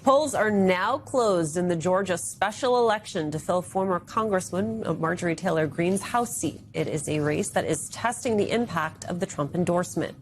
Polls are now closed in the Georgia special election to fill former Congresswoman Marjorie Taylor Greene's House seat. It is a race that is testing the impact of the Trump endorsement.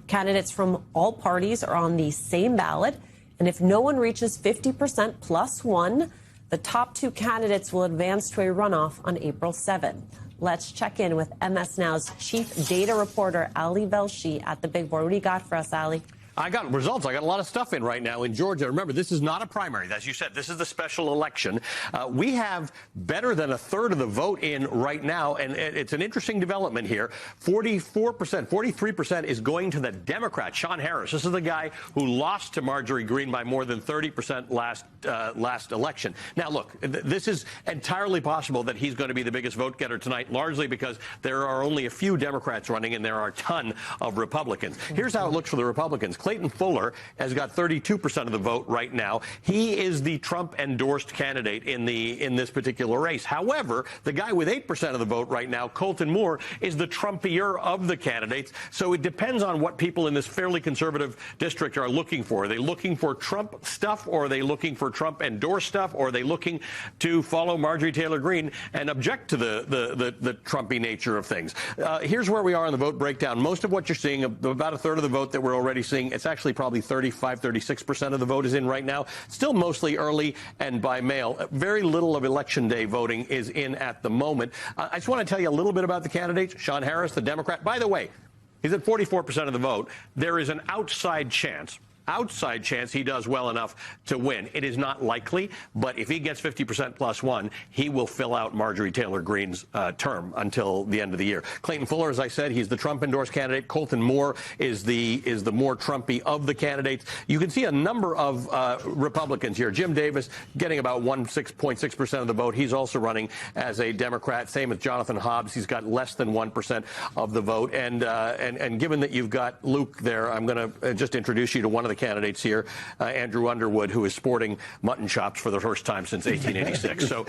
Candidates from all parties are on the same ballot, and if no one reaches 50% plus one, the top two candidates will advance to a runoff on April 7th. Let's check in with MS Now's chief data reporter, Ali Velshi, at the Big Board. What do you got for us, Ali? I got results. I got a lot of stuff in right now in Georgia. Remember, this is not a primary. As you said, this is the special election. We have better than a third of the vote in right now, and it's an interesting development here. 44%, 43% is going to the Democrat, Sean Harris. This is the guy who lost to Marjorie Greene by more than 30% last election. Now, look, this is entirely possible that he's going to be the biggest vote getter tonight, largely because there are only a few Democrats running and there are a ton of Republicans. Here's how it looks for the Republicans. Clayton Fuller has got 32% of the vote right now. He is the Trump-endorsed candidate in this particular race. However, the guy with 8% of the vote right now, Colton Moore, is the Trumpier of the candidates. So it depends on what people in this fairly conservative district are looking for. Are they looking for Trump stuff, or are they looking for Trump-endorsed stuff, or are they looking to follow Marjorie Taylor Greene and object to the Trumpy nature of things? Here's where we are on the vote breakdown. Most of what you're seeing, about a third of the vote that we're already seeing, it's actually probably 35, 36% of the vote is in right now. Still mostly early and by mail. Very little of Election Day voting is in at the moment. I just want to tell you a little bit about the candidates. Sean Harris, the Democrat. By the way, he's at 44% of the vote. There is an outside chance he does well enough to win. It is not likely, but if he gets 50% plus one, he will fill out Marjorie Taylor Greene's term until the end of the year. Clayton Fuller, as I said, he's the Trump-endorsed candidate. Colton Moore is the more Trumpy of the candidates. You can see a number of Republicans here. Jim Davis getting about 16.6% of the vote. He's also running as a Democrat. Same as Jonathan Hobbs. He's got less than 1% of the vote. And given that you've got Luke there, I'm going to just introduce you to one of the candidates here, Andrew Underwood, who is sporting mutton chops for the first time since 1886. So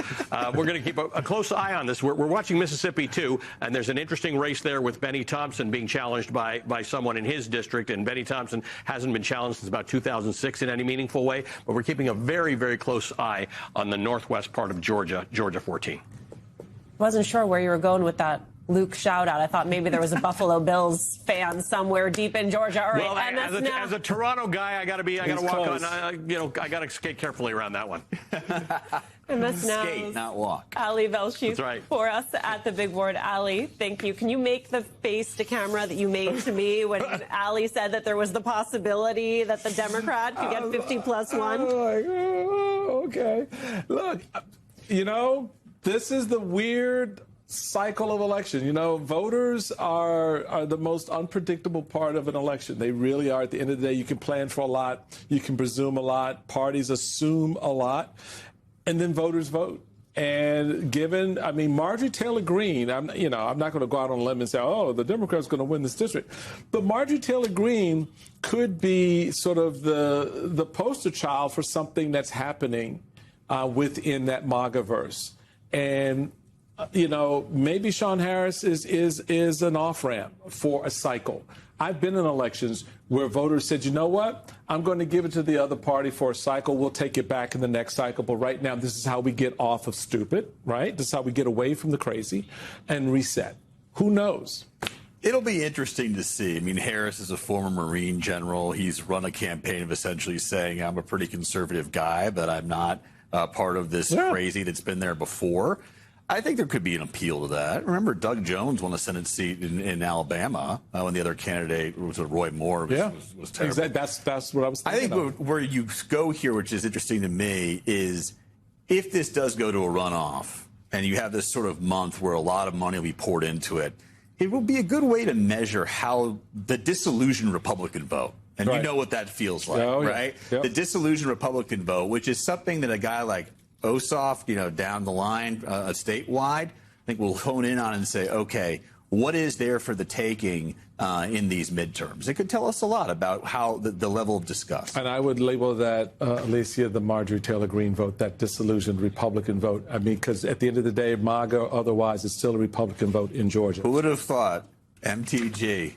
we're going to keep a close eye on this. We're watching Mississippi, too, and there's an interesting race there with Benny Thompson being challenged by someone in his district, and Benny Thompson hasn't been challenged since about 2006 in any meaningful way, but we're keeping a very, very close eye on the northwest part of Georgia, Georgia 14. Wasn't sure where you were going with that Luke shout out. I thought maybe there was a Buffalo Bills fan somewhere deep in Georgia. All right, well, as a Toronto guy, I got to walk on. I got to skate carefully around that one. MS Now. Skate, not walk. Ali Velshi. That's right. For us at the Big Board. Ali, thank you. Can you make the face to camera that you made to me when Ali said that there was the possibility that the Democrat could get 50 plus one? Okay. Look, this is the weird cycle of election. Voters are the most unpredictable part of an election. They really are. At the end of the day, you can plan for a lot. You can presume a lot. Parties assume a lot. And then voters vote. And Marjorie Taylor Greene, I'm not going to go out on a limb and say, oh, the Democrats are going to win this district. But Marjorie Taylor Greene could be sort of the poster child for something that's happening within that MAGA-verse. And maybe Sean Harris is an off-ramp for a cycle. I've been in elections where voters said, you know what, I'm going to give it to the other party for a cycle. We'll take it back in the next cycle. But right now, this is how we get off of stupid, right? This is how we get away from the crazy and reset. Who knows? It'll be interesting to see. Harris is a former Marine general. He's run a campaign of essentially saying, I'm a pretty conservative guy, but I'm not part of this crazy that's been there before. I think there could be an appeal to that. Remember, Doug Jones won a Senate seat in Alabama when the other candidate was Roy Moore. Was terrible. Exactly. That's what I was thinking. I think where you go here, which is interesting to me, is if this does go to a runoff and you have this sort of month where a lot of money will be poured into it, it will be a good way to measure how the disillusioned Republican vote. And you know what that feels like, right? Yep. The disillusioned Republican vote, which is something that a guy like Ossoff, down the line, statewide, I think we'll hone in on and say, okay, what is there for the taking in these midterms? It could tell us a lot about how the level of disgust. And I would label that, Alicia, the Marjorie Taylor Greene vote, that disillusioned Republican vote. Because at the end of the day, MAGA or otherwise, it's still a Republican vote in Georgia. Who would have thought MTG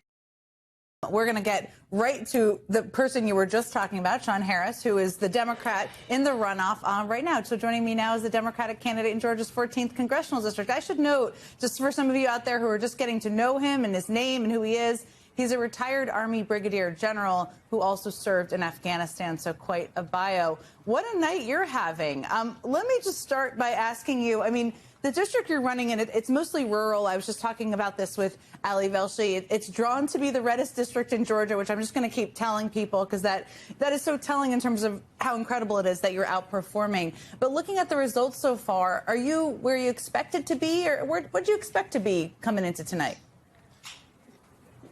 We're going to get right to the person you were just talking about, Sean Harris, who is the Democrat in the runoff right now. So joining me now is the Democratic candidate in Georgia's 14th congressional district. I should note, just for some of you out there who are just getting to know him and his name and who he is, he's a retired Army brigadier general who also served in Afghanistan, so quite a bio. What a night you're having. Let me just start by asking you, I mean, the district you're running in, it's mostly rural. I was just talking about this with Ali Velshi. It's drawn to be the reddest district in Georgia, which I'm just going to keep telling people because that is so telling in terms of how incredible it is that you're outperforming. But looking at the results so far, are you where you expected to be, or what do you expect to be coming into tonight?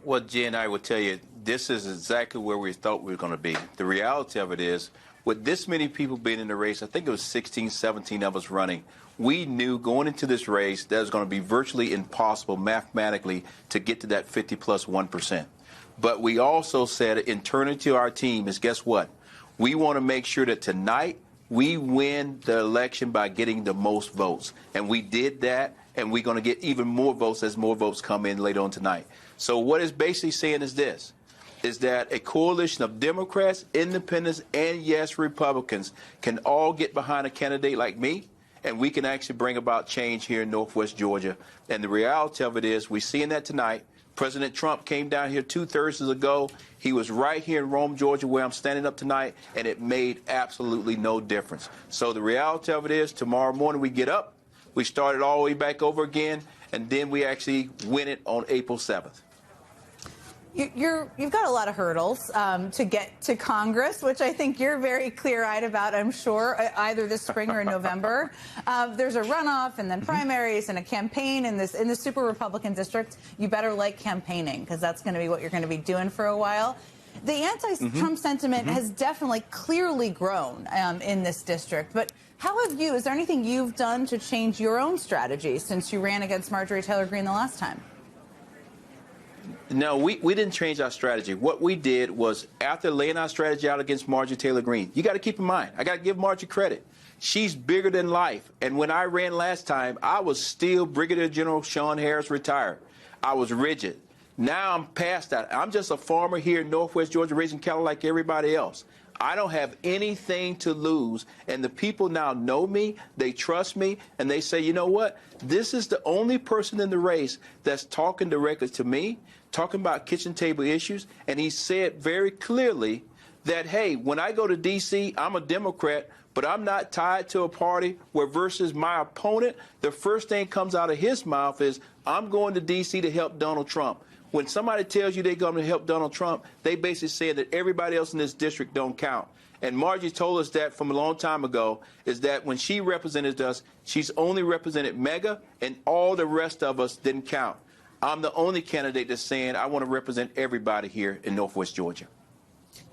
Well, Jen, I would tell you, this is exactly where we thought we were going to be. The reality of it is, with this many people being in the race, I think it was 16, 17 of us running, we knew going into this race that it was going to be virtually impossible mathematically to get to that 50 plus 1%. But we also said internally to our team is, guess what? We want to make sure that tonight we win the election by getting the most votes. And we did that, and we're going to get even more votes as more votes come in later on tonight. So what it's basically saying is this, is that a coalition of Democrats, independents, and, yes, Republicans can all get behind a candidate like me, and we can actually bring about change here in Northwest Georgia. And the reality of it is we're seeing that tonight. President Trump came down here 2 Thursdays ago. He was right here in Rome, Georgia, where I'm standing up tonight, and it made absolutely no difference. So the reality of it is tomorrow morning we get up, we start it all the way back over again, and then we actually win it on April 7th. You've got a lot of hurdles to get to Congress, which I think you're very clear-eyed about, I'm sure, either this spring or in November. There's a runoff and then primaries and a campaign in the super Republican district. You better like campaigning because that's going to be what you're going to be doing for a while. The anti-Trump sentiment has definitely clearly grown in this district. But how have you, is there anything you've done to change your own strategy since you ran against Marjorie Taylor Greene the last time? No, we didn't change our strategy. What we did was, after laying our strategy out against Marjorie Taylor Greene, you got to keep in mind, I got to give Marjorie credit. She's bigger than life. And when I ran last time, I was still Brigadier General Sean Harris, retired. I was rigid. Now I'm past that. I'm just a farmer here in Northwest Georgia raising cattle like everybody else. I don't have anything to lose, and the people now know me, they trust me, and they say, you know what, this is the only person in the race that's talking directly to me, talking about kitchen table issues, and he said very clearly that, hey, when I go to D.C., I'm a Democrat, but I'm not tied to a party where versus my opponent, the first thing comes out of his mouth is, I'm going to D.C. to help Donald Trump. When somebody tells you they're going to help Donald Trump, they basically say that everybody else in this district don't count. And Margie told us that from a long time ago, is that when she represented us, she's only represented MEGA, and all the rest of us didn't count. I'm the only candidate that's saying I want to represent everybody here in Northwest Georgia.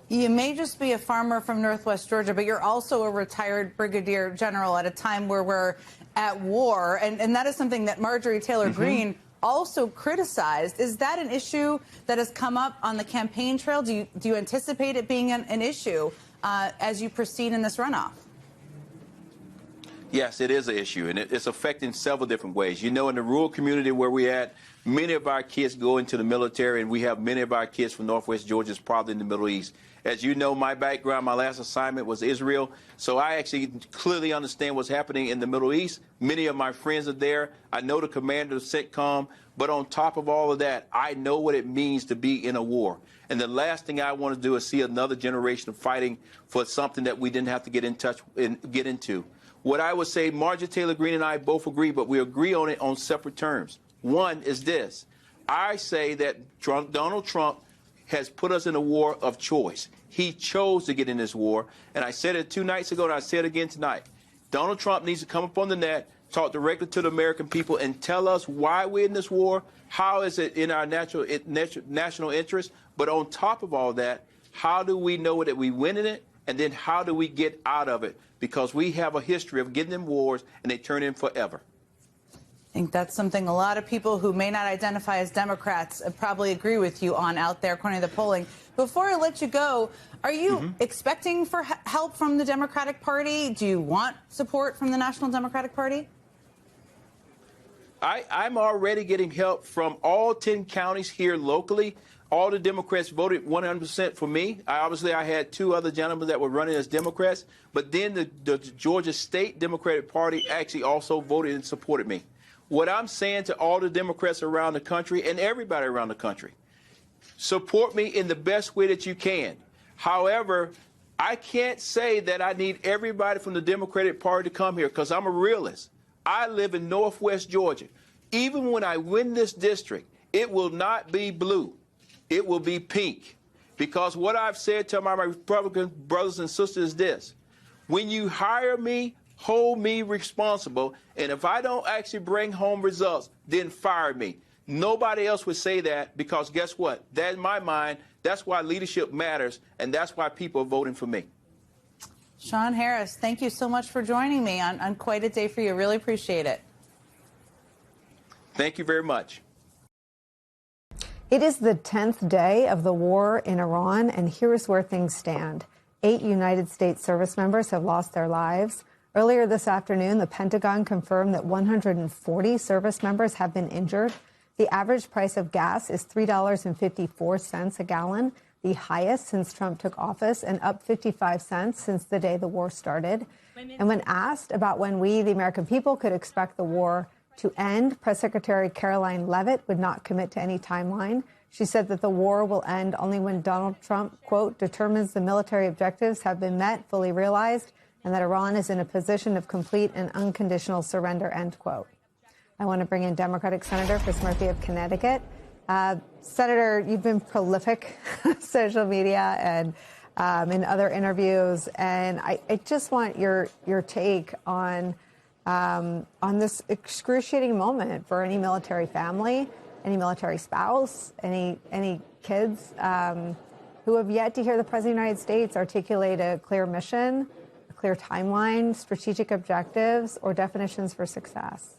You may just be a farmer from Northwest Georgia, but you're also a retired brigadier general at a time where we're at war. And that is something that Marjorie Taylor Greene also criticized. Is that an issue that has come up on the campaign trail? Do you anticipate it being an issue as you proceed in this runoff? Yes, it is an issue, and it's affecting several different ways. You know, in the rural community where we're at, many of our kids go into the military, and we have many of our kids from Northwest Georgia, probably in the Middle East. As you know, my background, my last assignment was Israel, so I actually clearly understand what's happening in the Middle East. Many of my friends are there. I know the commander of CENTCOM, but on top of all of that, I know what it means to be in a war. And the last thing I want to do is see another generation of fighting for something that we didn't have to get into. What I would say, Marjorie Taylor Greene and I both agree, but we agree on it on separate terms. One is this. I say that Donald Trump has put us in a war of choice. He chose to get in this war, and I said it 2 nights ago, and I say it again tonight. Donald Trump needs to come up on the net, talk directly to the American people, and tell us why we're in this war, how is it in our national interest, but on top of all that, how do we know that we win in it, and then how do we get out of it? Because we have a history of getting in wars, and they turn in forever. I think that's something a lot of people who may not identify as Democrats probably agree with you on out there, according to the polling. Before I let you go, are you expecting for help from the Democratic Party? Do you want support from the National Democratic Party? I'm already getting help from all 10 counties here locally. all the Democrats voted 100% for me. I had two other gentlemen that were running as Democrats, but then the Georgia State Democratic Party actually also voted and supported me. What I'm saying to all the Democrats around the country and everybody around the country, support me in the best way that you can. However, I can't say that I need everybody from the Democratic Party to come here because I'm a realist. I live in Northwest Georgia. Even when I win this district, it will not be blue. It will be pink. Because what I've said to my Republican brothers and sisters is this. When you hire me, hold me responsible. And if I don't actually bring home results, then fire me. Nobody else would say that because guess what? That in my mind, that's why leadership matters, and that's why people are voting for me. Sean Harris, thank you so much for joining me on quite a day for you. Really appreciate it. Thank you very much. It is the 10th day of the war in Iran, and here's where things stand. 8 United States service members have lost their lives. Earlier this afternoon, the Pentagon confirmed that 140 service members have been injured. The average price of gas is $3.54 a gallon, the highest since Trump took office, and up 55 cents since the day the war started. And when asked about when we, the American people, could expect the war to end, Press Secretary Caroline Leavitt would not commit to any timeline. She said that the war will end only when Donald Trump, quote, determines the military objectives have been met, fully realized, and that Iran is in a position of complete and unconditional surrender, end quote. I want to bring in Democratic Senator Chris Murphy of Connecticut. Senator, you've been prolific on social media and in other interviews, and I just want your take on this excruciating moment for any military family, any military spouse, any kids who have yet to hear the President of the United States articulate a clear mission, a clear timeline, strategic objectives, or definitions for success.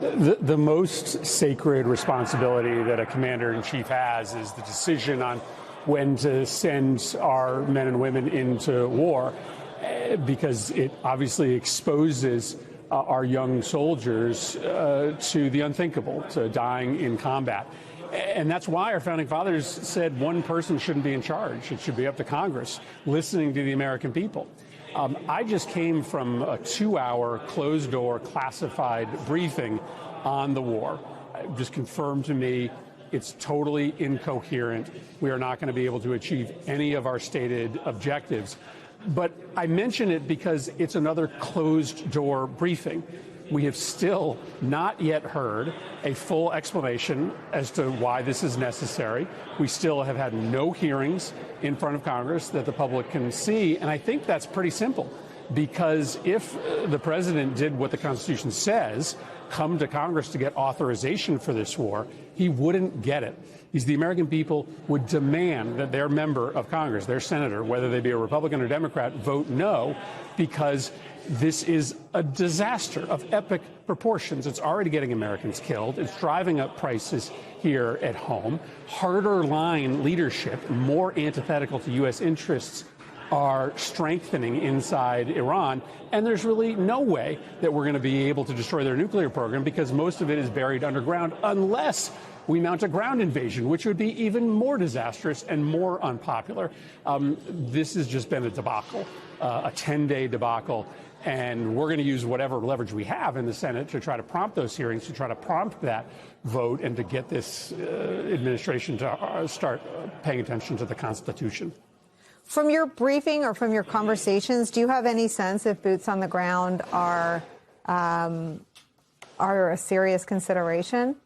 The most sacred responsibility that a commander-in-chief has is the decision on when to send our men and women into war, because it obviously exposes our young soldiers to the unthinkable, to dying in combat. And that's why our founding fathers said one person shouldn't be in charge. It should be up to Congress, listening to the American people. I just came from a 2-hour closed-door classified briefing on the war. It just confirmed to me it's totally incoherent. We are not going to be able to achieve any of our stated objectives. But I mention it because it's another closed-door briefing. We have still not yet heard a full explanation as to why this is necessary. We still have had no hearings in front of Congress that the public can see. And I think that's pretty simple, because if the president did what the Constitution says, come to Congress to get authorization for this war, he wouldn't get it. The American people would demand that their member of Congress, their senator, whether they be a Republican or Democrat, vote no, because this is a disaster of epic proportions. It's already getting Americans killed. It's driving up prices here at home. Harder line leadership, more antithetical to U.S. interests, are strengthening inside Iran. And there's really no way that we're going to be able to destroy their nuclear program, because most of it is buried underground, unless we mount a ground invasion, which would be even more disastrous and more unpopular. This has just been a debacle, a 10-day debacle. And we're going to use whatever leverage we have in the Senate to try to prompt those hearings, to try to prompt that vote, and to get this administration to start paying attention to the Constitution. From your briefing or from your conversations, do you have any sense if boots on the ground are a serious consideration?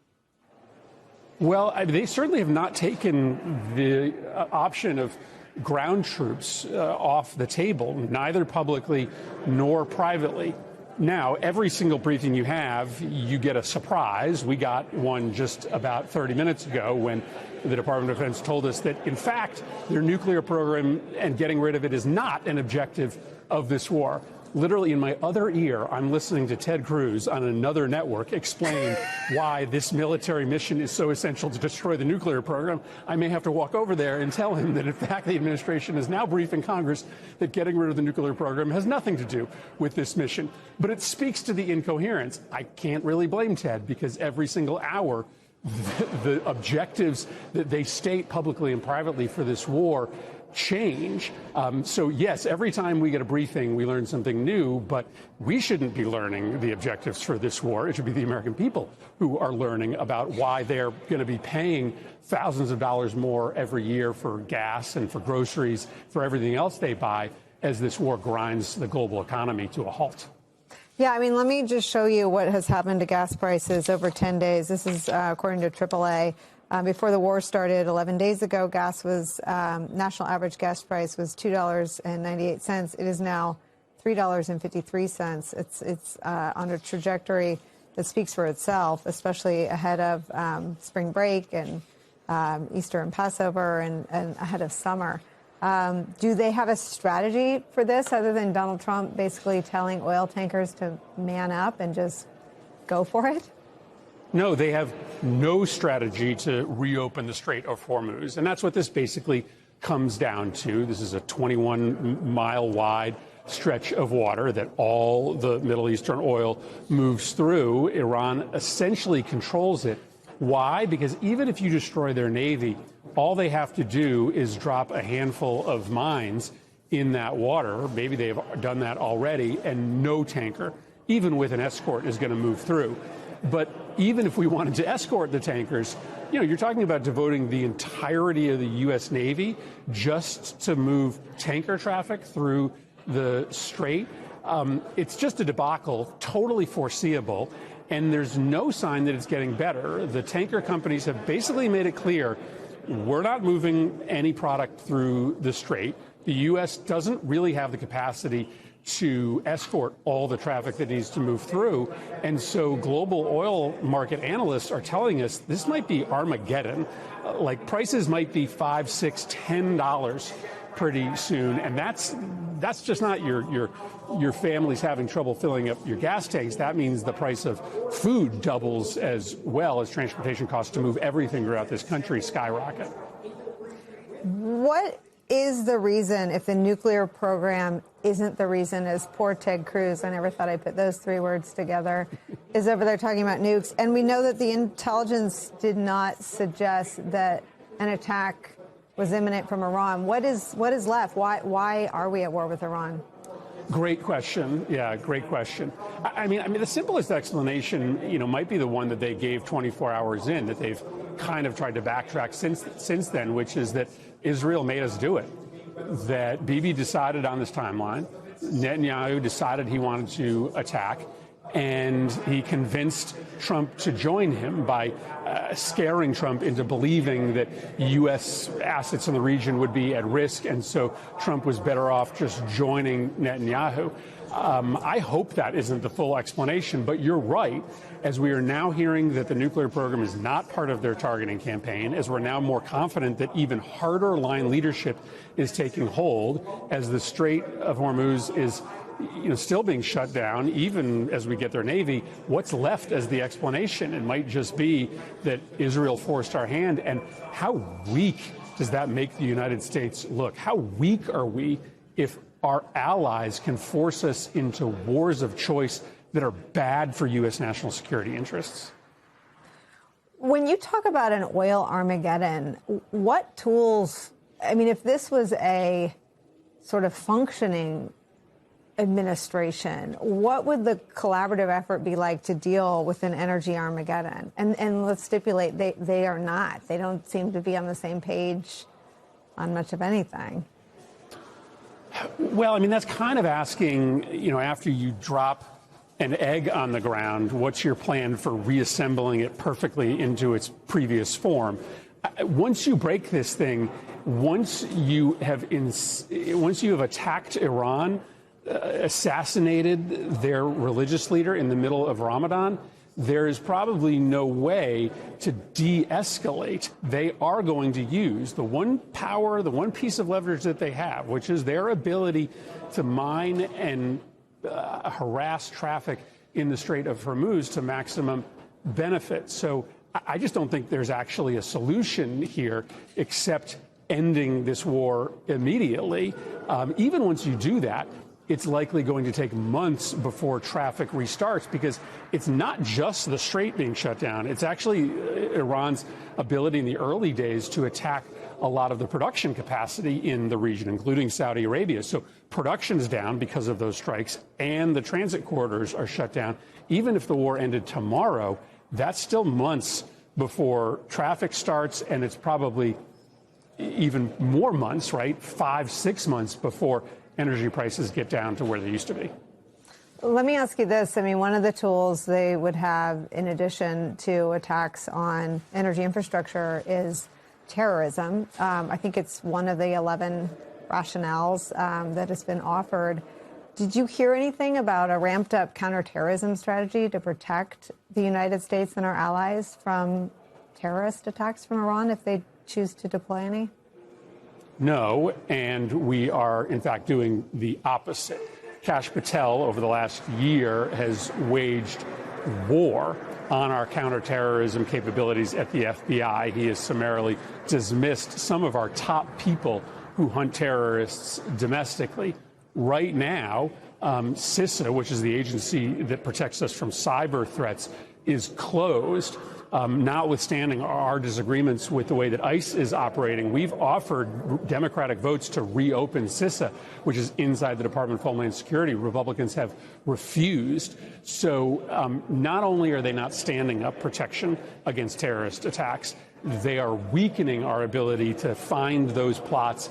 Well, they certainly have not taken the option of ground troops off the table, neither publicly nor privately. Now, every single briefing you have, you get a surprise. We got one just about 30 minutes ago when the Department of Defense told us that, in fact, their nuclear program and getting rid of it is not an objective of this war. Literally in my other ear, I'm listening to Ted Cruz on another network explain why this military mission is so essential to destroy the nuclear program. I may have to walk over there and tell him that, in fact, the administration is now briefing Congress that getting rid of the nuclear program has nothing to do with this mission. But it speaks to the incoherence. I can't really blame Ted, because every single hour the objectives that they state publicly and privately for this war change. So yes, every time we get a briefing, we learn something new, but we shouldn't be learning the objectives for this war. It should be the American people who are learning about why they're going to be paying thousands of dollars more every year for gas and for groceries, for everything else they buy, as this war grinds the global economy to a halt. Yeah, I mean, let me just show you what has happened to gas prices over 10 days. This is according to AAA. Before the war started 11 days ago, gas was national average gas price was $2.98. It is now $3.53. It's on a trajectory that speaks for itself, especially ahead of spring break and Easter and Passover and ahead of summer. Do they have a strategy for this other than Donald Trump basically telling oil tankers to man up and just go for it? No, they have no strategy to reopen the Strait of Hormuz. And that's what this basically comes down to. This is a 21-mile wide stretch of water that all the Middle Eastern oil moves through. Iran essentially controls it. Why? Because even if you destroy their navy, all they have to do is drop a handful of mines in that water. Maybe they've done that already, and no tanker, even with an escort, is going to move through. But even if we wanted to escort the tankers, you're talking about devoting the entirety of the U.S. Navy just to move tanker traffic through the strait. It's just a debacle, totally foreseeable, and there's no sign that it's getting better. The tanker companies have basically made it clear, we're not moving any product through the strait. The U.S. doesn't really have the capacity to escort all the traffic that needs to move through. And so global oil market analysts are telling us this might be Armageddon. Like prices might be $5, $6, $10 pretty soon. And that's just not your family's having trouble filling up your gas tanks. That means the price of food doubles as well as transportation costs to move everything throughout this country skyrocket. What is the reason, if the nuclear program isn't the reason, as poor Ted Cruz, I never thought I'd put those three words together, is over there talking about nukes? And we know that the intelligence did not suggest that an attack was imminent from Iran. What is left? Why are we at war with Iran? Great question. Yeah, great question. I mean, the simplest explanation, might be the one that they gave 24 hours in, that they've kind of tried to backtrack since then, which is that Israel made us do it. That Bibi decided on this timeline, Netanyahu decided he wanted to attack, and he convinced Trump to join him by scaring Trump into believing that U.S. assets in the region would be at risk, and so Trump was better off just joining Netanyahu. I hope that isn't the full explanation, but you're right. As we are now hearing that the nuclear program is not part of their targeting campaign, as we're now more confident that even harder line leadership is taking hold, as the Strait of Hormuz is still being shut down, even as we get their navy, what's left as the explanation? It might just be that Israel forced our hand. And how weak does that make the United States look? How weak are we if our allies can force us into wars of choice that are bad for U.S. national security interests? When you talk about an oil Armageddon, what tools, if this was a sort of functioning administration, what would the collaborative effort be like to deal with an energy Armageddon? And let's stipulate they are not. They don't seem to be on the same page on much of anything. Well, that's kind of asking, after you drop an egg on the ground, what's your plan for reassembling it perfectly into its previous form? Once you break this thing, once you have attacked Iran, assassinated their religious leader in the middle of Ramadan, there is probably no way to de-escalate. They are going to use the one piece of leverage that they have, which is their ability to mine and harass traffic in the Strait of Hormuz to maximum benefit. So I just don't think there's actually a solution here except ending this war immediately. Even once you do that, it's likely going to take months before traffic restarts, because it's not just the strait being shut down. It's actually Iran's ability in the early days to attack a lot of the production capacity in the region, including Saudi Arabia. So production is down because of those strikes, and the transit corridors are shut down. Even if the war ended tomorrow, that's still months before traffic starts, and it's probably even more months, right? 5-6 months before energy prices get down to where they used to be. Let me ask you this. I mean, one of the tools they would have, in addition to attacks on energy infrastructure, is terrorism. I think it's one of the 11 rationales that has been offered. Did you hear anything about a ramped up counterterrorism strategy to protect the United States and our allies from terrorist attacks from Iran if they choose to deploy any? No, and we are, in fact, doing the opposite. Kash Patel, over the last year, has waged war on our counterterrorism capabilities at the FBI. He has summarily dismissed some of our top people who hunt terrorists domestically. Right now, CISA, which is the agency that protects us from cyber threats, is closed. Notwithstanding our disagreements with the way that ICE is operating, we've offered Democratic votes to reopen CISA, which is inside the Department of Homeland Security. Republicans have refused. So not only are they not standing up protection against terrorist attacks, they are weakening our ability to find those plots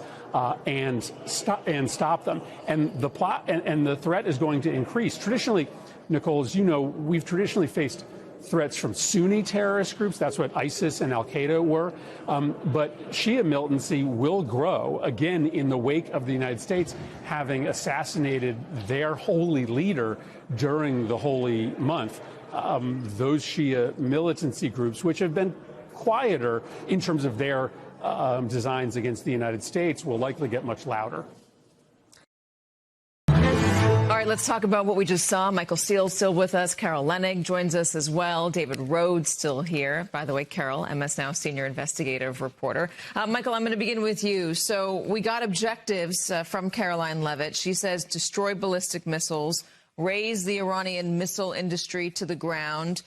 and stop them. And the plot and the threat is going to increase. Traditionally, Nicole, as you know, we've traditionally faced threats from Sunni terrorist groups. That's what ISIS and al-Qaeda were. But Shia militancy will grow, again, in the wake of the United States having assassinated their holy leader during the holy month. Those Shia militancy groups, which have been quieter in terms of their designs against the United States, will likely get much louder. All right, let's talk about what we just saw. Michael Steele's still with us. Carol Leonnig joins us as well. David Rhodes still here. By the way, Carol, MS Now senior investigative reporter. Michael, I'm going to begin with you. So we got objectives from Caroline Leavitt. She says destroy ballistic missiles, raise the Iranian missile industry to the ground,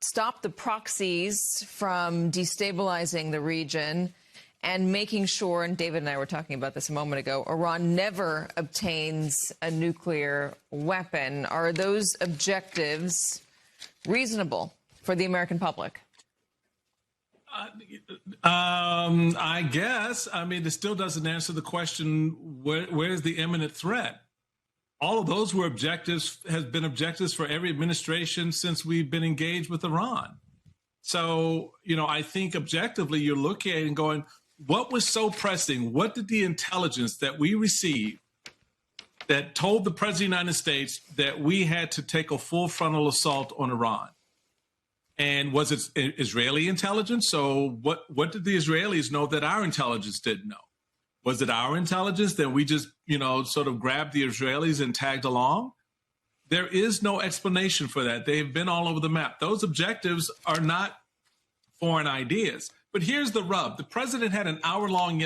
stop the proxies from destabilizing the region, and making sure, and David and I were talking about this a moment ago, Iran never obtains a nuclear weapon. Are those objectives reasonable for the American public? I guess. I mean, it still doesn't answer the question, where's the imminent threat? All of those were objectives, has been objectives for every administration since we've been engaged with Iran. So, you know, I think objectively you're looking at it and going, what was so pressing? What did the intelligence that we received that told the President of the United States that we had to take a full frontal assault on Iran? And was it Israeli intelligence? So what did the Israelis know that our intelligence didn't know? Was it our intelligence that we just, you know, sort of grabbed the Israelis and tagged along? There is no explanation for that. They've been all over the map. Those objectives are not foreign ideas. But here's the rub. The president had an hour-long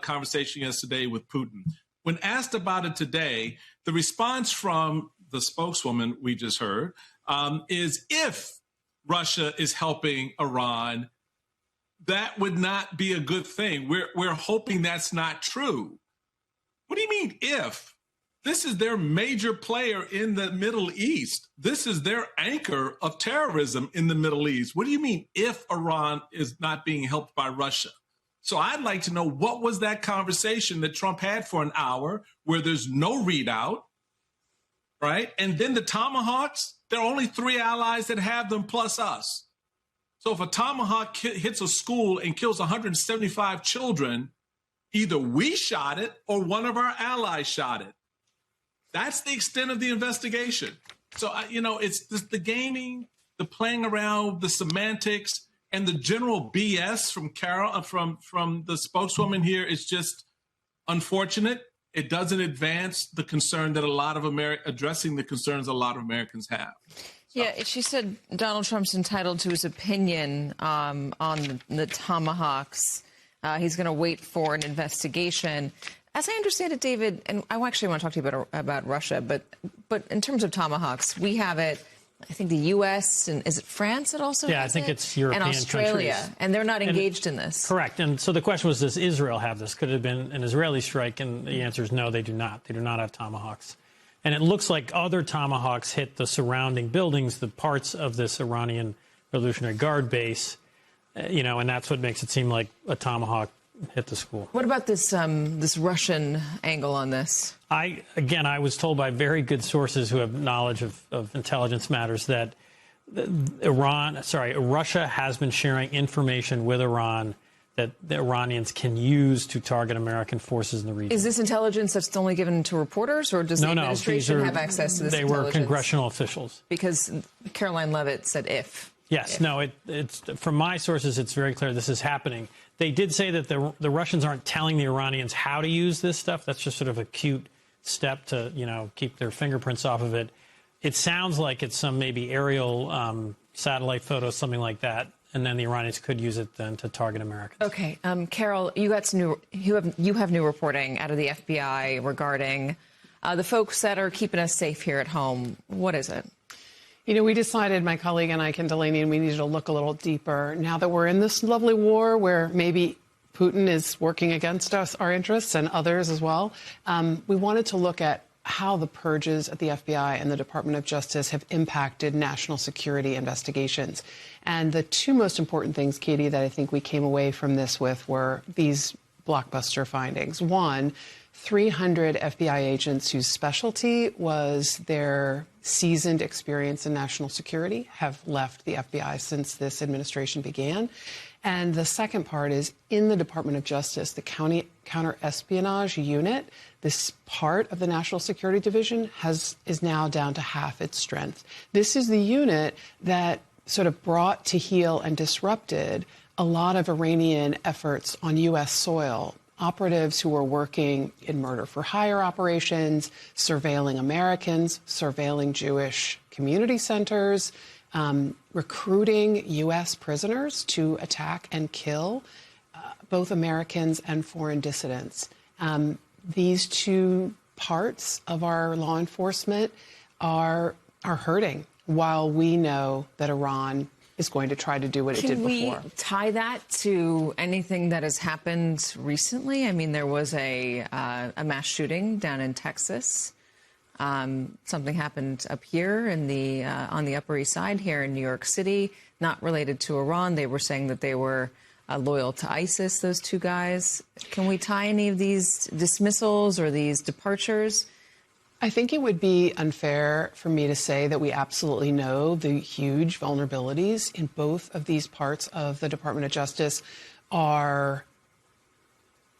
conversation yesterday with Putin. When asked about it today, the response from the spokeswoman we just heard is if Russia is helping Iran, that would not be a good thing. We're hoping that's not true. What do you mean if? This is their major player in the Middle East. This is their anchor of terrorism in the Middle East. What do you mean if Iran is not being helped by Russia? So I'd like to know, what was that conversation that Trump had for an hour where there's no readout, right? And then the Tomahawks, there are only 3 allies that have them plus us. So if a Tomahawk hits a school and kills 175 children, either we shot it or one of our allies shot it. That's the extent of the investigation. So, you know, it's the gaming, the playing around, the semantics, and the general BS from Carol, from the spokeswoman here is just unfortunate. It doesn't advance the concern that addressing the concerns a lot of Americans have. So. Yeah, she said Donald Trump's entitled to his opinion on the Tomahawks. He's going to wait for an investigation. As I understand it, David, and I actually want to talk to you about Russia, but in terms of Tomahawks, we have it. I think the U.S. and is it France that also Yeah, has I think it? it's European and Australia, countries. and they're not engaged in this. Correct. And so the question was, does Israel have this? Could it have been an Israeli strike? And the answer is no, they do not. They do not have Tomahawks. And it looks like other Tomahawks hit the surrounding buildings, the parts of this Iranian Revolutionary Guard base, and that's what makes it seem like a Tomahawk hit the school. What about this this Russian angle on this? I was told by very good sources who have knowledge of intelligence matters that Russia has been sharing information with Iran that the Iranians can use to target American forces in the region. Is this intelligence that's only given to reporters, or does the administration have access to this intelligence? They were congressional officials. Because Caroline Leavitt said if. Yes, no, it's from my sources, it's very clear this is happening. They did say that the Russians aren't telling the Iranians how to use this stuff. That's just sort of a cute step to, keep their fingerprints off of it. It sounds like it's some maybe aerial satellite photo, something like that. And then the Iranians could use it then to target Americans. Okay, Carol, you got some you have new reporting out of the FBI regarding the folks that are keeping us safe here at home. What is it? We decided, my colleague and I, Ken Delaney, and we needed to look a little deeper. Now that we're in this lovely war where maybe Putin is working against us, our interests, and others as well, we wanted to look at how the purges at the FBI and the Department of Justice have impacted national security investigations. And the two most important things, Katie, that I think we came away from this with were these blockbuster findings. One, 300 FBI agents whose specialty was their seasoned experience in national security have left the FBI since this administration began. And the second part is in the Department of Justice, the County Counterespionage Unit, this part of the National Security Division is now down to half its strength. This is the unit that sort of brought to heel and disrupted a lot of Iranian efforts on U.S. soil. Operatives who were working in murder-for-hire operations, surveilling Americans, surveilling Jewish community centers, recruiting U.S. prisoners to attack and kill both Americans and foreign dissidents. These two parts of our law enforcement are hurting, while we know that Iran is going to try to do what it did before. Can we tie that to anything that has happened recently? I mean, there was a mass shooting down in Texas. Something happened up here in on the Upper East Side here in New York City, not related to Iran. They were saying that they were loyal to ISIS, those two guys. Can we tie any of these dismissals or these departures? I think it would be unfair for me to say that we absolutely know the huge vulnerabilities in both of these parts of the Department of Justice are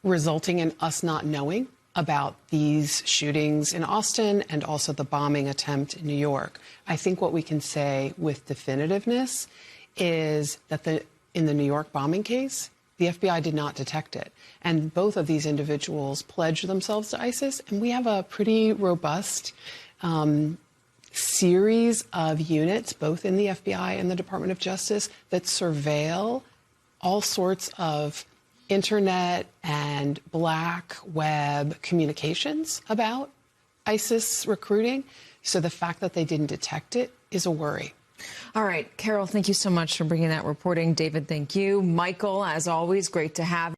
resulting in us not knowing about these shootings in Austin and also the bombing attempt in New York. I think what we can say with definitiveness is that in the New York bombing case, the FBI did not detect it. And both of these individuals pledged themselves to ISIS. And we have a pretty robust series of units, both in the FBI and the Department of Justice, that surveil all sorts of internet and black web communications about ISIS recruiting. So the fact that they didn't detect it is a worry. All right, Carol, thank you so much for bringing that reporting. David, thank you. Michael, as always, great to have.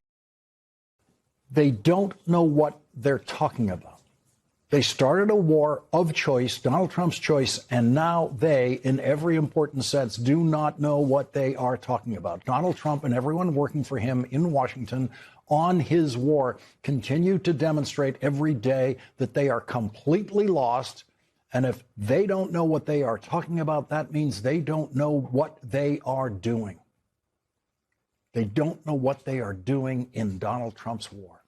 They don't know what they're talking about. They started a war of choice, Donald Trump's choice, and now they, in every important sense, do not know what they are talking about. Donald Trump and everyone working for him in Washington on his war continue to demonstrate every day that they are completely lost. And if they don't know what they are talking about, that means they don't know what they are doing. They don't know what they are doing in Donald Trump's war.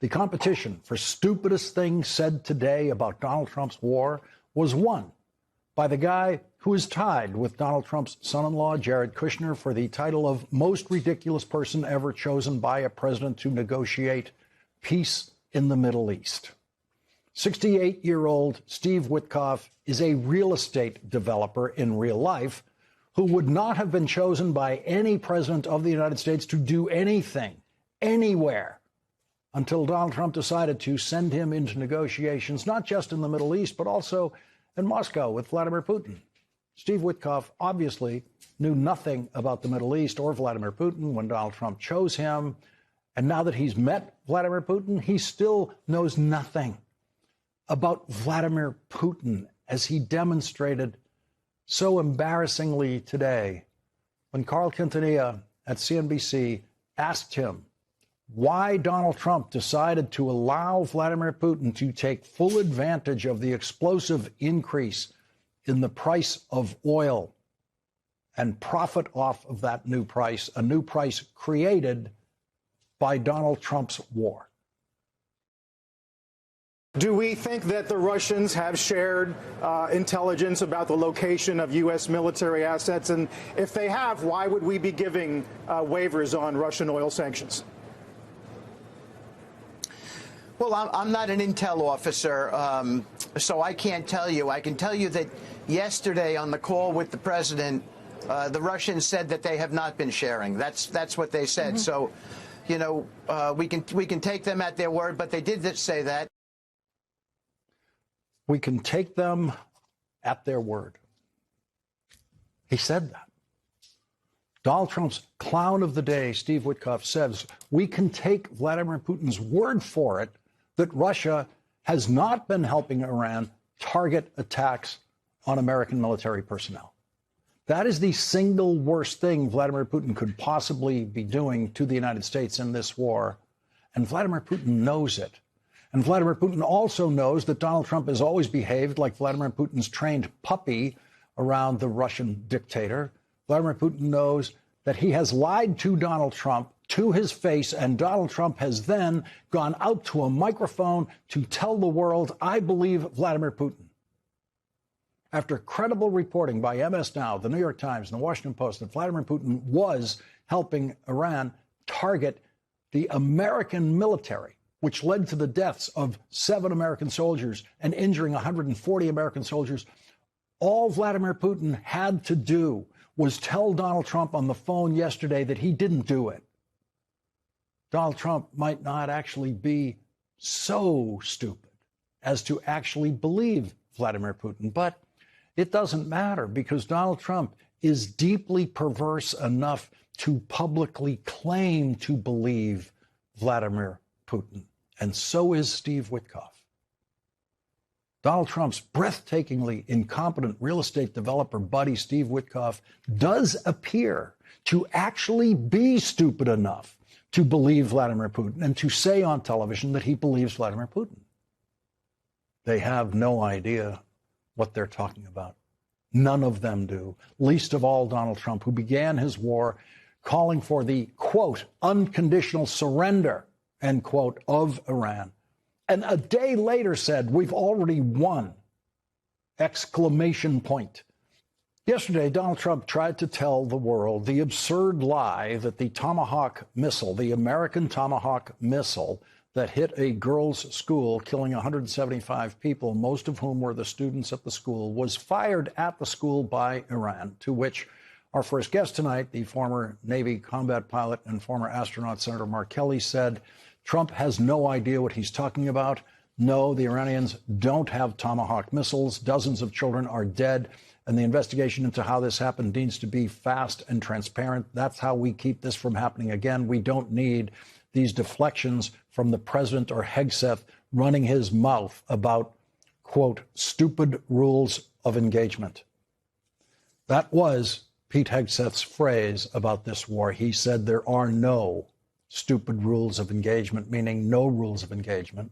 The competition for stupidest things said today about Donald Trump's war was won by the guy who is tied with Donald Trump's son-in-law, Jared Kushner, for the title of most ridiculous person ever chosen by a president to negotiate peace in the Middle East. 68-year-old Steve Witkoff is a real estate developer in real life who would not have been chosen by any president of the United States to do anything, anywhere, until Donald Trump decided to send him into negotiations, not just in the Middle East, but also in Moscow with Vladimir Putin. Steve Witkoff obviously knew nothing about the Middle East or Vladimir Putin when Donald Trump chose him. And now that he's met Vladimir Putin, he still knows nothing about Vladimir Putin, as he demonstrated so embarrassingly today when Carl Quintanilla at CNBC asked him why Donald Trump decided to allow Vladimir Putin to take full advantage of the explosive increase in the price of oil and profit off of that new price, a new price created by Donald Trump's war. Do we think that the Russians have shared intelligence about the location of U.S. military assets? And if they have, why would we be giving waivers on Russian oil sanctions? Well, I'm not an intel officer, so I can't tell you. I can tell you that yesterday on the call with the president, the Russians said that they have not been sharing. That's what they said. So, you know, we can take them at their word, but they did say that. We can take them at their word. He said that. Donald Trump's clown of the day, Steve Witkoff, says we can take Vladimir Putin's word for it that Russia has not been helping Iran target attacks on American military personnel. That is the single worst thing Vladimir Putin could possibly be doing to the United States in this war. And Vladimir Putin knows it. And Vladimir Putin also knows that Donald Trump has always behaved like Vladimir Putin's trained puppy around the Russian dictator. Vladimir Putin knows that he has lied to Donald Trump to his face, and Donald Trump has then gone out to a microphone to tell the world, I believe Vladimir Putin. After credible reporting by MS Now, the New York Times, and the Washington Post that Vladimir Putin was helping Iran target the American military, which led to the deaths of 7 American soldiers and injuring 140 American soldiers, all Vladimir Putin had to do was tell Donald Trump on the phone yesterday that he didn't do it. Donald Trump might not actually be so stupid as to actually believe Vladimir Putin, but it doesn't matter because Donald Trump is deeply perverse enough to publicly claim to believe Vladimir Putin. And so is Steve Witkoff. Donald Trump's breathtakingly incompetent real estate developer buddy, Steve Witkoff, does appear to actually be stupid enough to believe Vladimir Putin and to say on television that he believes Vladimir Putin. They have no idea what they're talking about. None of them do, least of all Donald Trump, who began his war calling for the, quote, unconditional surrender, end quote, of Iran. And a day later said, we've already won, exclamation point. Yesterday, Donald Trump tried to tell the world the absurd lie that the Tomahawk missile, the American Tomahawk missile that hit a girls' school, killing 175 people, most of whom were the students at the school, was fired at the school by Iran, to which our first guest tonight, the former Navy combat pilot and former astronaut Senator Mark Kelly, said Trump has no idea what he's talking about. No, the Iranians don't have Tomahawk missiles. Dozens of children are dead. And the investigation into how this happened needs to be fast and transparent. That's how we keep this from happening again. We don't need these deflections from the president or Hegseth running his mouth about, quote, stupid rules of engagement. That was Pete Hegseth's phrase about this war. He said there are no stupid rules of engagement, meaning no rules of engagement,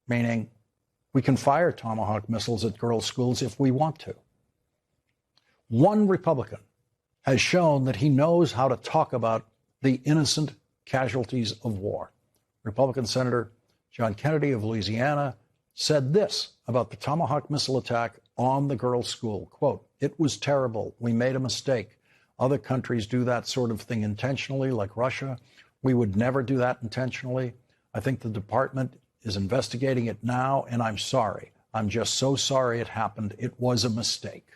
meaning we can fire Tomahawk missiles at girls' schools if we want to. One Republican has shown that he knows how to talk about the innocent casualties of war. Republican Senator John Kennedy of Louisiana said this about the Tomahawk missile attack on the girls' school, quote, it was terrible. We made a mistake. Other countries do that sort of thing intentionally, like Russia. We would never do that intentionally. I think the department is investigating it now, and I'm sorry. I'm just so sorry it happened. It was a mistake.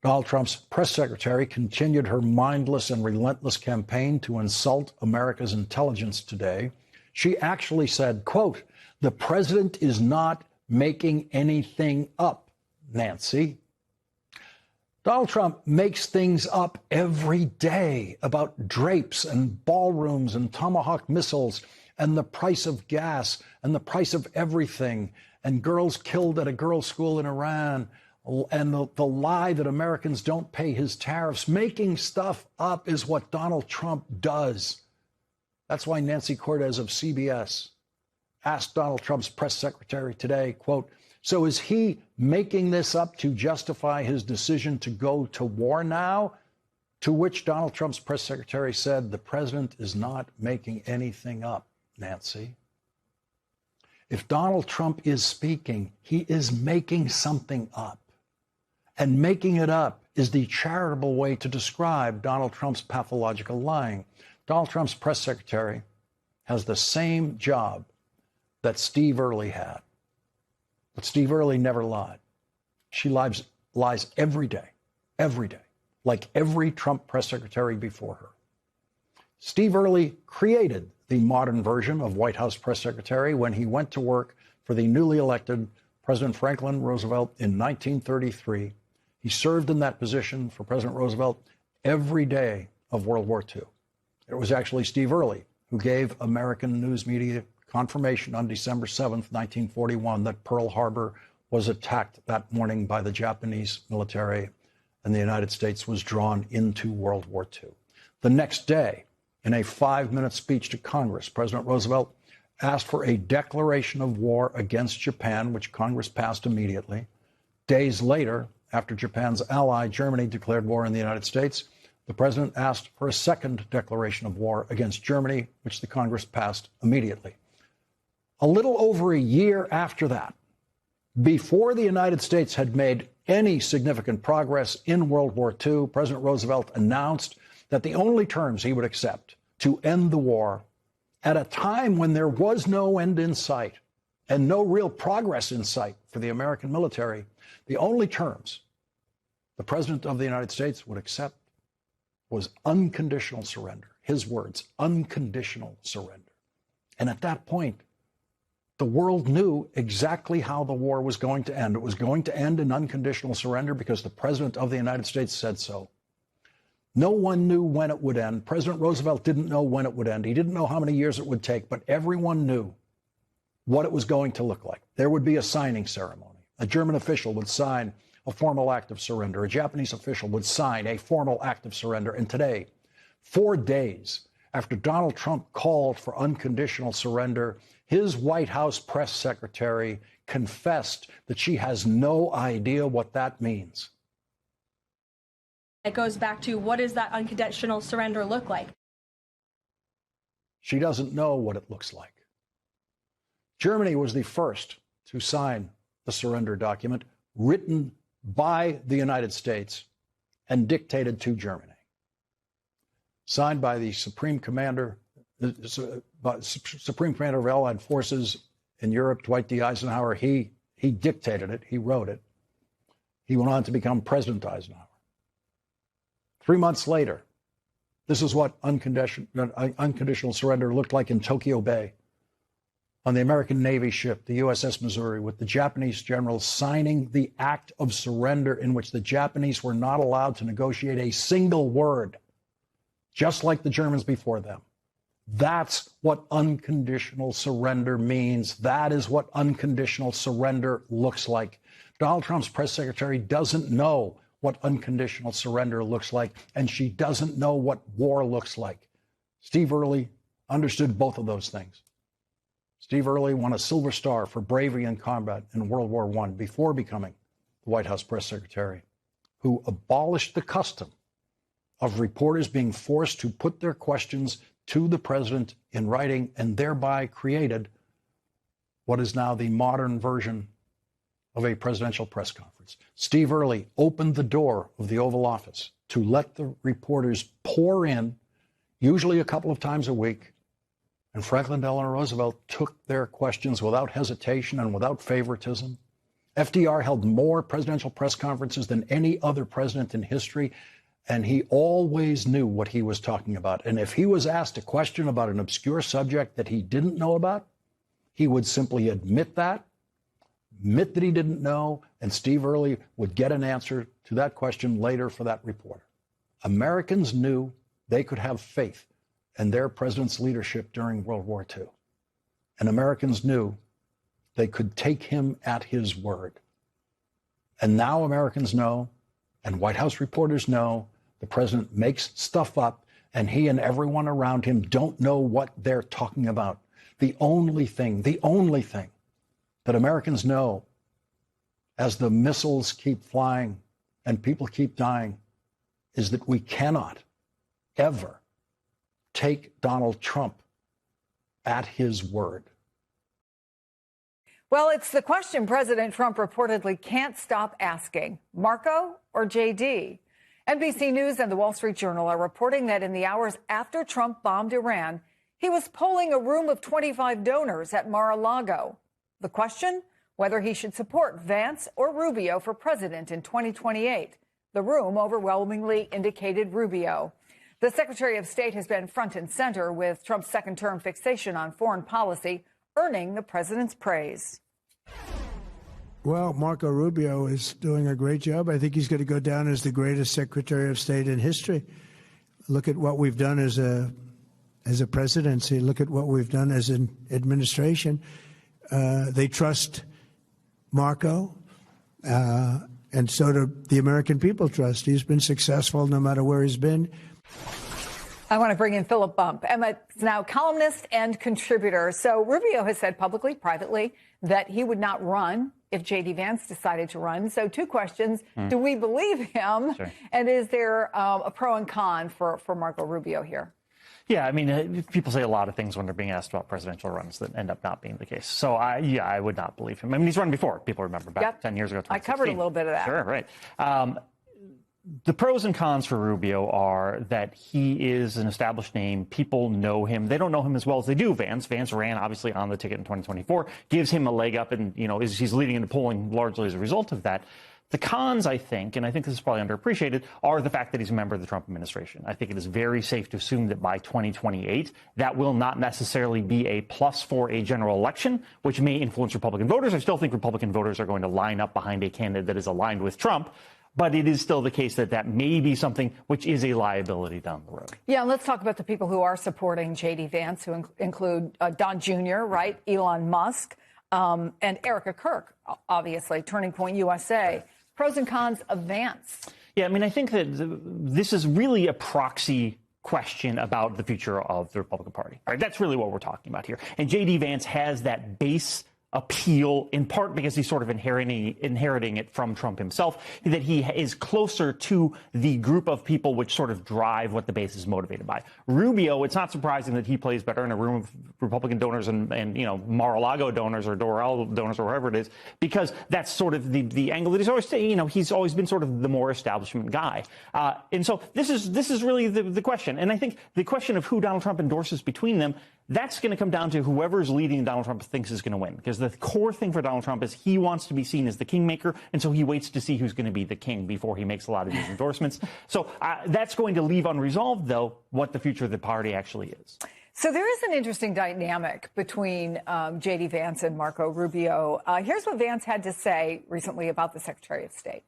Donald Trump's press secretary continued her mindless and relentless campaign to insult America's intelligence today. She actually said, quote, "The president is not making anything up, Nancy." Donald Trump makes things up every day about drapes and ballrooms and Tomahawk missiles and the price of gas and the price of everything and girls killed at a girls' school in Iran and the lie that Americans don't pay his tariffs. Making stuff up is what Donald Trump does. That's why Nancy Cortez of CBS asked Donald Trump's press secretary today, quote, "So is he making this up to justify his decision to go to war now?" To which Donald Trump's press secretary said, "The president is not making anything up, Nancy." If Donald Trump is speaking, he is making something up. And making it up is the charitable way to describe Donald Trump's pathological lying. Donald Trump's press secretary has the same job that Steve Early had. But Steve Early never lied. She lies every day, like every Trump press secretary before her. Steve Early created the modern version of White House press secretary when he went to work for the newly elected President Franklin Roosevelt in 1933. He served in that position for President Roosevelt every day of World War II. It was actually Steve Early who gave American news media confirmation on December 7th, 1941, that Pearl Harbor was attacked that morning by the Japanese military and the United States was drawn into World War II. The next day, in a 5-minute speech to Congress, President Roosevelt asked for a declaration of war against Japan, which Congress passed immediately. Days later, after Japan's ally, Germany, declared war on the United States, the president asked for a second declaration of war against Germany, which the Congress passed immediately. A little over a year after that, before the United States had made any significant progress in World War II, President Roosevelt announced that the only terms he would accept to end the war, at a time when there was no end in sight and no real progress in sight for the American military, the only terms the President of the United States would accept was unconditional surrender. His words, unconditional surrender. And at that point, the world knew exactly how the war was going to end. It was going to end in unconditional surrender because the President of the United States said so. No one knew when it would end. President Roosevelt didn't know when it would end. He didn't know how many years it would take, but everyone knew what it was going to look like. There would be a signing ceremony. A German official would sign a formal act of surrender. A Japanese official would sign a formal act of surrender. And today, 4 days after Donald Trump called for unconditional surrender, his White House press secretary confessed that she has no idea what that means. It goes back to, what does that unconditional surrender look like? She doesn't know what it looks like. Germany was the first to sign the surrender document written by the United States and dictated to Germany. Signed by the Supreme Commander of Allied Forces in Europe, Dwight D. Eisenhower. He dictated it. He wrote it. He went on to become President Eisenhower. 3 months later, this is what unconditional surrender looked like in Tokyo Bay on the American Navy ship, the USS Missouri, with the Japanese general signing the act of surrender in which the Japanese were not allowed to negotiate a single word, just like the Germans before them. That's what unconditional surrender means. That is what unconditional surrender looks like. Donald Trump's press secretary doesn't know what unconditional surrender looks like, and she doesn't know what war looks like. Steve Early understood both of those things. Steve Early won a Silver Star for bravery in combat in World War I before becoming the White House press secretary, who abolished the custom of reporters being forced to put their questions to the president in writing, and thereby created what is now the modern version of a presidential press conference. Steve Early opened the door of the Oval Office to let the reporters pour in, usually a couple of times a week, and Franklin Delano Roosevelt took their questions without hesitation and without favoritism. FDR held more presidential press conferences than any other president in history. And he always knew what he was talking about. And if he was asked a question about an obscure subject that he didn't know about, he would simply admit that he didn't know, and Steve Early would get an answer to that question later for that reporter. Americans knew they could have faith in their president's leadership during World War II. And Americans knew they could take him at his word. And now Americans know, and White House reporters know, the president makes stuff up, and he and everyone around him don't know what they're talking about. The only thing that Americans know as the missiles keep flying and people keep dying is that we cannot ever take Donald Trump at his word. Well, it's the question President Trump reportedly can't stop asking. Marco or JD? NBC News and the Wall Street Journal are reporting that in the hours after Trump bombed Iran, he was polling a room of 25 donors at Mar-a-Lago. The question? Whether he should support Vance or Rubio for president in 2028. The room overwhelmingly indicated Rubio. The Secretary of State has been front and center with Trump's second-term fixation on foreign policy, earning the president's praise. Well, Marco Rubio is doing a great job. I think he's going to go down as the greatest Secretary of State in history. Look at what we've done as a presidency. Look at what we've done as an administration. They trust Marco, and so do the American people trust. He's been successful no matter where he's been. I want to bring in Philip Bump. Emma is now columnist and contributor. So Rubio has said publicly, privately, that he would not run if J.D. Vance decided to run. So two questions. Do we believe him? Sure. And is there a pro and con for Marco Rubio here? Yeah, I mean, people say a lot of things when they're being asked about presidential runs that end up not being the case. So, I would not believe him. I mean, he's run before. People remember back 10 years ago. I covered a little bit of that. Sure, right. The pros and cons for Rubio are that he is an established name. People know him. They don't know him as well as they do Vance. Vance ran, obviously, on the ticket in 2024, gives him a leg up, and, he's leading into polling largely as a result of that. The cons, I think, and I think this is probably underappreciated, are the fact that he's a member of the Trump administration. I think it is very safe to assume that by 2028, that will not necessarily be a plus for a general election, which may influence Republican voters. I still think Republican voters are going to line up behind a candidate that is aligned with Trump. But it is still the case that may be something which is a liability down the road. Yeah, let's talk about the people who are supporting J.D. Vance, who include Don Jr., right, Elon Musk, and Erica Kirk, obviously, Turning Point USA. Pros and cons of Vance. Yeah, I mean, I think that this is really a proxy question about the future of the Republican Party. Right? That's really what we're talking about here. And J.D. Vance has that base appeal, in part because he's sort of inheriting it from Trump himself, that he is closer to the group of people which sort of drive what the base is motivated by. Rubio, it's not surprising that he plays better in a room of Republican donors and Mar-a-Lago donors or Doral donors or whoever it is, because that's sort of the angle that he's always, he's always been sort of the more establishment guy. And so this is really the question. And I think the question of who Donald Trump endorses between them, that's going to come down to whoever's leading Donald Trump thinks is going to win. Because the core thing for Donald Trump is he wants to be seen as the kingmaker, and so he waits to see who's going to be the king before he makes a lot of these endorsements. So that's going to leave unresolved, though, what the future of the party actually is. So there is an interesting dynamic between J.D. Vance and Marco Rubio. Here's what Vance had to say recently about the Secretary of State.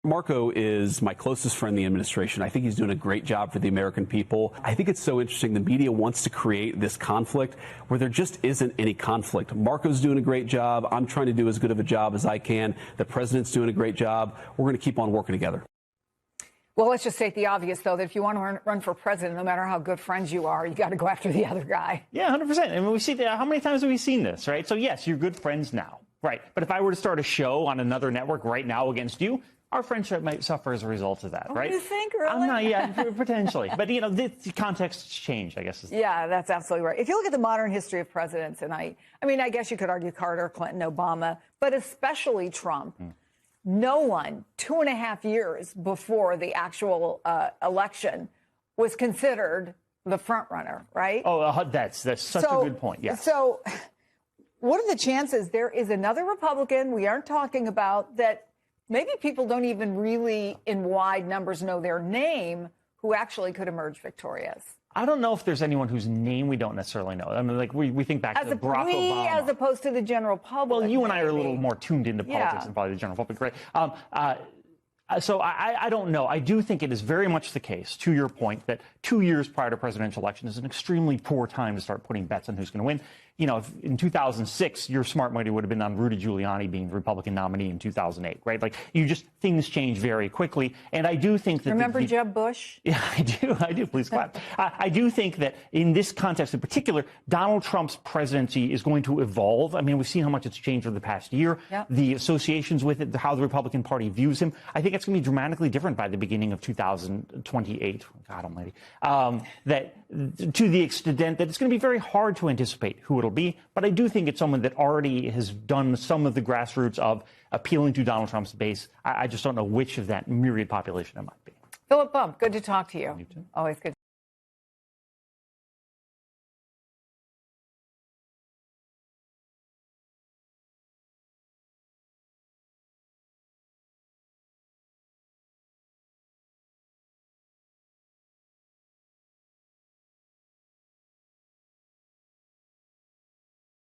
Marco is my closest friend in the administration. I think he's doing a great job for the American people. I think it's so interesting. The media wants to create this conflict where there just isn't any conflict. Marco's doing a great job. I'm trying to do as good of a job as I can. The president's doing a great job. We're going to keep on working together. Well, let's just state the obvious, though, that if you want to run for president, no matter how good friends you are, you got to go after the other guy. Yeah, 100%. I mean, we see that. How many times have we seen this, right? So, yes, you're good friends now, right? But if I were to start a show on another network right now against you, our friendship might suffer as a result of that, right? You think, really? I'm not yet, potentially. But, the context's changed, I guess. Yeah, that's absolutely right. If you look at the modern history of presidents, and I guess you could argue Carter, Clinton, Obama, but especially Trump, no one 2.5 years before the actual election was considered the front runner, right? Oh, that's such a good point, yes. So what are the chances there is another Republican we aren't talking about that maybe people don't even really in wide numbers know their name who actually could emerge victorious. I don't know if there's anyone whose name we don't necessarily know. I mean, like we think back to Barack Obama. As opposed to the general public. Well, you and I are a little more tuned into politics than probably the general public, right? So I don't know. I do think it is very much the case, to your point, that 2 years prior to presidential election is an extremely poor time to start putting bets on who's going to win. You know, if in 2006, your smart money would have been on Rudy Giuliani being the Republican nominee in 2008, right? Like, things change very quickly. And I do think that... Remember Jeb Bush? Yeah, I do. Please clap. I do think that in this context in particular, Donald Trump's presidency is going to evolve. I mean, we've seen how much it's changed over the past year. Yep. The associations with it, how the Republican Party views him. I think it's going to be dramatically different by the beginning of 2028. God almighty. That to the extent that it's going to be very hard to anticipate who it'll be. But I do think it's someone that already has done some of the grassroots of appealing to Donald Trump's base. I just don't know which of that myriad population it might be. Philip Bump, good to talk to you. You too. Always good.